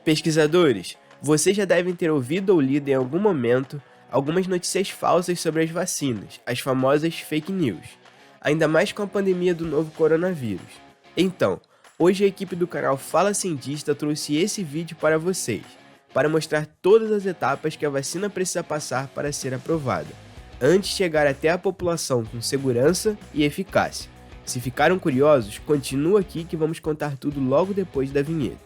Pesquisadores, vocês já devem ter ouvido ou lido em algum momento algumas notícias falsas sobre as vacinas, as famosas fake news, ainda mais com a pandemia do novo coronavírus. Então, hoje a equipe do canal Fala Cientista trouxe esse vídeo para vocês, para mostrar todas as etapas que a vacina precisa passar para ser aprovada, antes de chegar até a população com segurança e eficácia. Se ficaram curiosos, continua aqui que vamos contar tudo logo depois da vinheta.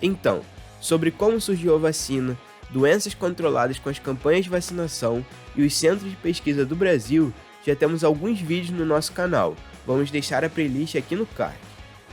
Então, sobre como surgiu a vacina, doenças controladas com as campanhas de vacinação e os centros de pesquisa do Brasil, já temos alguns vídeos no nosso canal, vamos deixar a playlist aqui no card.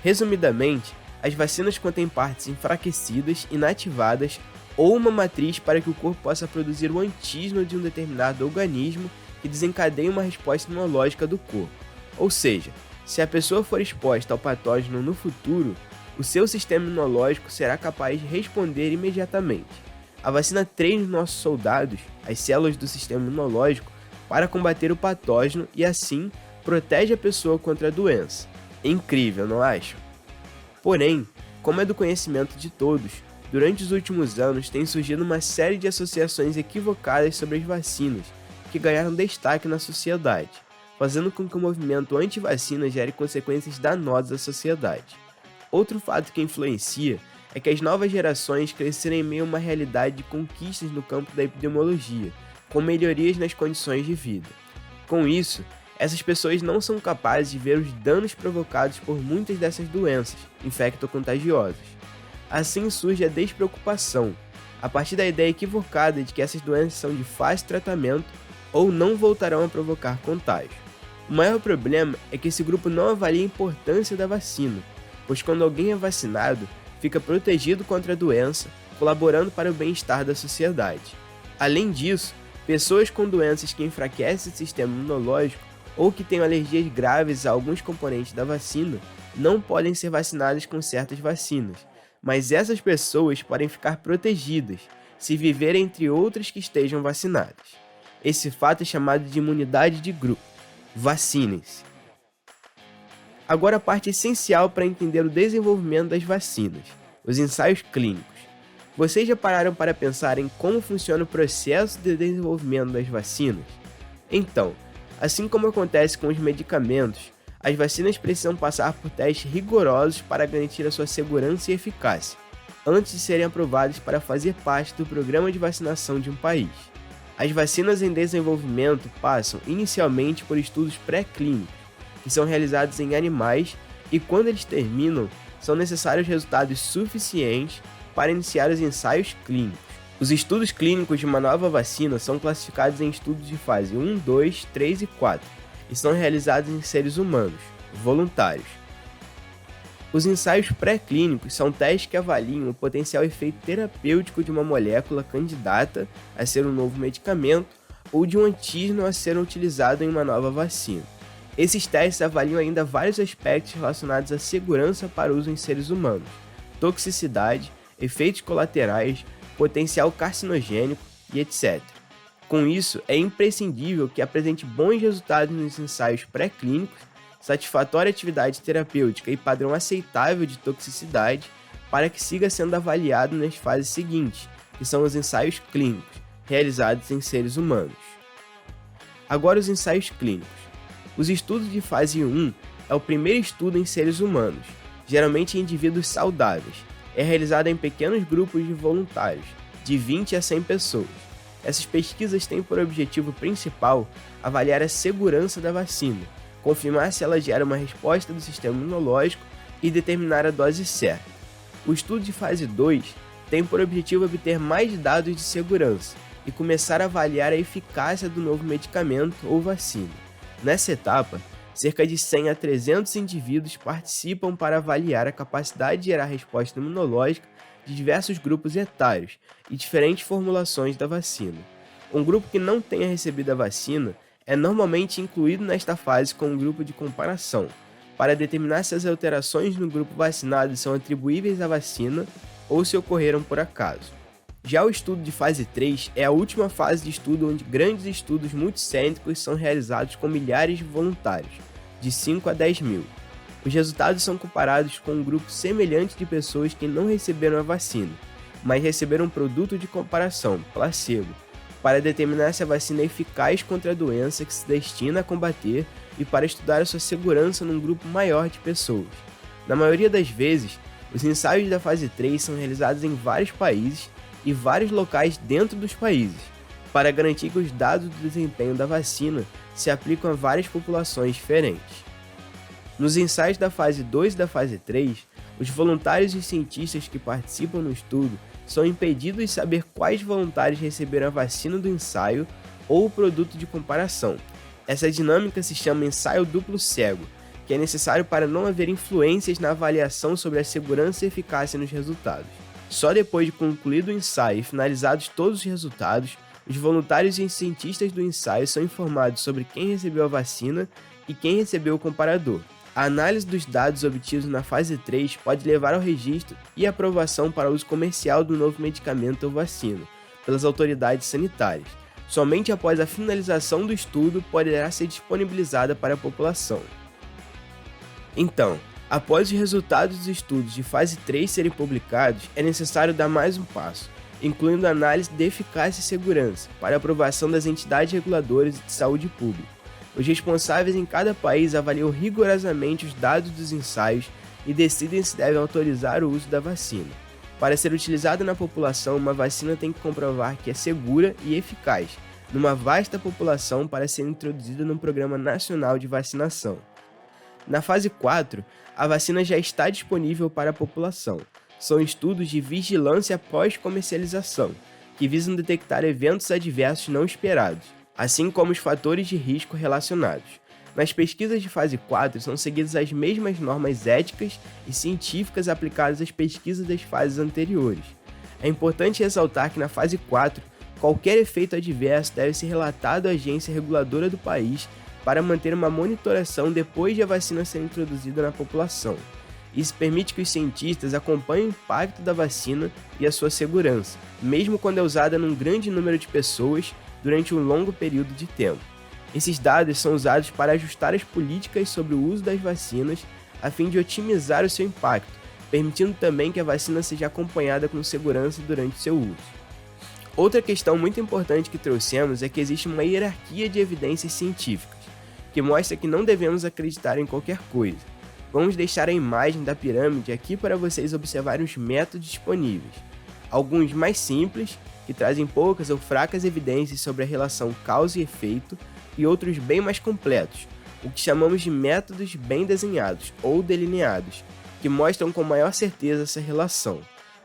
Resumidamente, as vacinas contêm partes enfraquecidas, inativadas ou uma matriz para que o corpo possa produzir o antígeno de um determinado organismo que desencadeie uma resposta imunológica do corpo. Ou seja, se a pessoa for exposta ao patógeno no futuro, o seu sistema imunológico será capaz de responder imediatamente. A vacina treina os nossos soldados, as células do sistema imunológico, para combater o patógeno e assim protege a pessoa contra a doença. É incrível, não acham? Porém, como é do conhecimento de todos, durante os últimos anos tem surgido uma série de associações equivocadas sobre as vacinas, que ganharam destaque na sociedade, fazendo com que o movimento anti-vacina gere consequências danosas à sociedade. Outro fato que influencia é que as novas gerações cresceram em meio a uma realidade de conquistas no campo da epidemiologia, com melhorias nas condições de vida. Com isso, essas pessoas não são capazes de ver os danos provocados por muitas dessas doenças infecto-contagiosas. Assim surge a despreocupação, a partir da ideia equivocada de que essas doenças são de fácil tratamento ou não voltarão a provocar contágio. O maior problema é que esse grupo não avalia a importância da vacina, pois quando alguém é vacinado, fica protegido contra a doença, colaborando para o bem-estar da sociedade. Além disso, pessoas com doenças que enfraquecem o sistema imunológico ou que têm alergias graves a alguns componentes da vacina não podem ser vacinadas com certas vacinas, mas essas pessoas podem ficar protegidas se viverem entre outras que estejam vacinadas. Esse fato é chamado de imunidade de grupo. Vacinem-se! Agora a parte essencial para entender o desenvolvimento das vacinas, os ensaios clínicos. Vocês já pararam para pensar em como funciona o processo de desenvolvimento das vacinas? Então, assim como acontece com os medicamentos, as vacinas precisam passar por testes rigorosos para garantir a sua segurança e eficácia, antes de serem aprovadas para fazer parte do programa de vacinação de um país. As vacinas em desenvolvimento passam inicialmente por estudos pré-clínicos, que são realizados em animais e, quando eles terminam, são necessários resultados suficientes para iniciar os ensaios clínicos. Os estudos clínicos de uma nova vacina são classificados em estudos de fase 1, 2, 3 e 4 e são realizados em seres humanos, voluntários. Os ensaios pré-clínicos são testes que avaliam o potencial efeito terapêutico de uma molécula candidata a ser um novo medicamento ou de um antígeno a ser utilizado em uma nova vacina. Esses testes avaliam ainda vários aspectos relacionados à segurança para uso em seres humanos, toxicidade, efeitos colaterais, potencial carcinogênico e etc. Com isso, é imprescindível que apresente bons resultados nos ensaios pré-clínicos, satisfatória atividade terapêutica e padrão aceitável de toxicidade para que siga sendo avaliado nas fases seguintes, que são os ensaios clínicos, realizados em seres humanos. Agora os ensaios clínicos. Os estudos de fase 1 é o primeiro estudo em seres humanos, geralmente em indivíduos saudáveis. É realizado em pequenos grupos de voluntários, de 20 a 100 pessoas. Essas pesquisas têm por objetivo principal avaliar a segurança da vacina, confirmar se ela gera uma resposta do sistema imunológico e determinar a dose certa. O estudo de fase 2 tem por objetivo obter mais dados de segurança e começar a avaliar a eficácia do novo medicamento ou vacina. Nessa etapa, cerca de 100 a 300 indivíduos participam para avaliar a capacidade de gerar resposta imunológica de diversos grupos etários e diferentes formulações da vacina. Um grupo que não tenha recebido a vacina é normalmente incluído nesta fase com um grupo de comparação, para determinar se as alterações no grupo vacinado são atribuíveis à vacina ou se ocorreram por acaso. Já o estudo de fase 3 é a última fase de estudo onde grandes estudos multicêntricos são realizados com milhares de voluntários, de 5 a 10 mil. Os resultados são comparados com um grupo semelhante de pessoas que não receberam a vacina, mas receberam um produto de comparação, placebo, para determinar se a vacina é eficaz contra a doença que se destina a combater e para estudar a sua segurança num grupo maior de pessoas. Na maioria das vezes, os ensaios da fase 3 são realizados em vários países e vários locais dentro dos países, para garantir que os dados do desempenho da vacina se aplicam a várias populações diferentes. Nos ensaios da fase 2 e da fase 3, os voluntários e cientistas que participam no estudo são impedidos de saber quais voluntários receberam a vacina do ensaio ou o produto de comparação. Essa dinâmica se chama ensaio duplo cego, que é necessário para não haver influências na avaliação sobre a segurança e eficácia nos resultados. Só depois de concluído o ensaio e finalizados todos os resultados, os voluntários e cientistas do ensaio são informados sobre quem recebeu a vacina e quem recebeu o comparador. A análise dos dados obtidos na fase 3 pode levar ao registro e aprovação para uso comercial do novo medicamento ou vacina, pelas autoridades sanitárias. Somente após a finalização do estudo poderá ser disponibilizada para a população. Então, após os resultados dos estudos de fase 3 serem publicados, é necessário dar mais um passo, incluindo a análise de eficácia e segurança, para aprovação das entidades reguladoras de saúde pública. Os responsáveis em cada país avaliam rigorosamente os dados dos ensaios e decidem se devem autorizar o uso da vacina. Para ser utilizada na população, uma vacina tem que comprovar que é segura e eficaz, numa vasta população para ser introduzida num programa nacional de vacinação. Na fase 4, a vacina já está disponível para a população. São estudos de vigilância pós-comercialização, que visam detectar eventos adversos não esperados, assim como os fatores de risco relacionados. Nas pesquisas de fase 4 são seguidas as mesmas normas éticas e científicas aplicadas às pesquisas das fases anteriores. É importante ressaltar que na fase 4, qualquer efeito adverso deve ser relatado à agência reguladora do país para manter uma monitoração depois de a vacina ser introduzida na população. Isso permite que os cientistas acompanhem o impacto da vacina e a sua segurança, mesmo quando é usada num grande número de pessoas durante um longo período de tempo. Esses dados são usados para ajustar as políticas sobre o uso das vacinas a fim de otimizar o seu impacto, permitindo também que a vacina seja acompanhada com segurança durante seu uso. Outra questão muito importante que trouxemos é que existe uma hierarquia de evidências científicas, que mostra que não devemos acreditar em qualquer coisa. Vamos deixar a imagem da pirâmide aqui para vocês observarem os métodos disponíveis. Alguns mais simples, que trazem poucas ou fracas evidências sobre a relação causa e efeito, e outros bem mais completos, o que chamamos de métodos bem desenhados ou delineados, que mostram com maior certeza essa relação.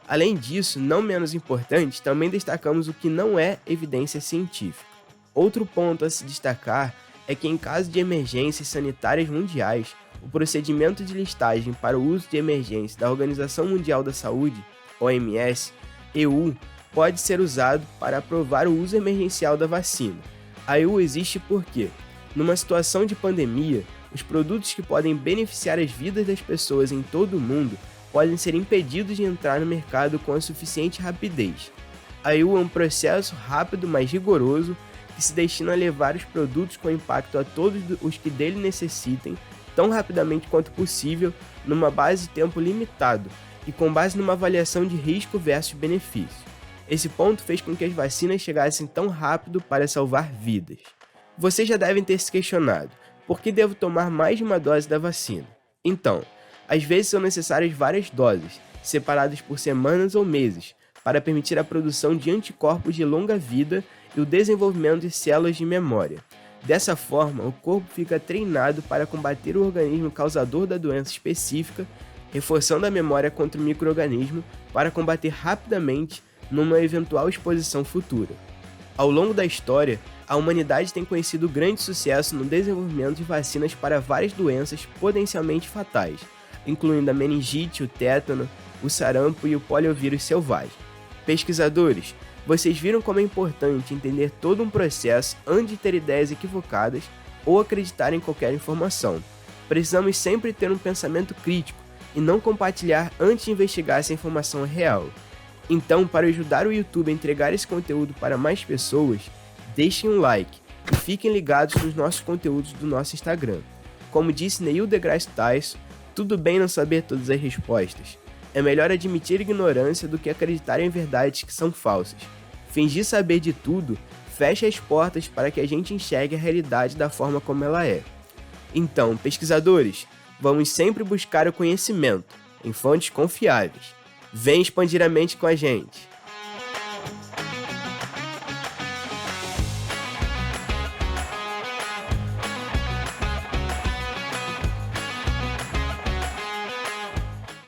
Além disso, não menos importante, também destacamos o que não é evidência científica. Outro ponto a se destacar é que em caso de emergências sanitárias mundiais, o procedimento de listagem para o uso de emergência da Organização Mundial da Saúde, OMS, EU, pode ser usado para aprovar o uso emergencial da vacina. A EU existe porque, numa situação de pandemia, os produtos que podem beneficiar as vidas das pessoas em todo o mundo podem ser impedidos de entrar no mercado com a suficiente rapidez. A EU é um processo rápido, mas rigoroso, que se destina a levar os produtos com impacto a todos os que dele necessitem, tão rapidamente quanto possível, numa base de tempo limitado e com base numa avaliação de risco versus benefício. Esse ponto fez com que as vacinas chegassem tão rápido para salvar vidas. Vocês já devem ter se questionado, por que devo tomar mais de uma dose da vacina? Então, às vezes são necessárias várias doses, separadas por semanas ou meses, para permitir a produção de anticorpos de longa vida e o desenvolvimento de células de memória. Dessa forma, o corpo fica treinado para combater o organismo causador da doença específica, reforçando a memória contra o micro-organismo para combater rapidamente numa eventual exposição futura. Ao longo da história, a humanidade tem conhecido grande sucesso no desenvolvimento de vacinas para várias doenças potencialmente fatais, incluindo a meningite, o tétano, o sarampo e o poliovírus selvagem. Pesquisadores, vocês viram como é importante entender todo um processo antes de ter ideias equivocadas ou acreditar em qualquer informação. Precisamos sempre ter um pensamento crítico e não compartilhar antes de investigar se a informação é real. Então, para ajudar o YouTube a entregar esse conteúdo para mais pessoas, deixem um like e fiquem ligados nos nossos conteúdos do nosso Instagram. Como disse Neil deGrasse Tyson, tudo bem não saber todas as respostas. É melhor admitir ignorância do que acreditar em verdades que são falsas. Fingir saber de tudo fecha as portas para que a gente enxergue a realidade da forma como ela é. Então, pesquisadores, vamos sempre buscar o conhecimento em fontes confiáveis. Vem expandir a mente com a gente!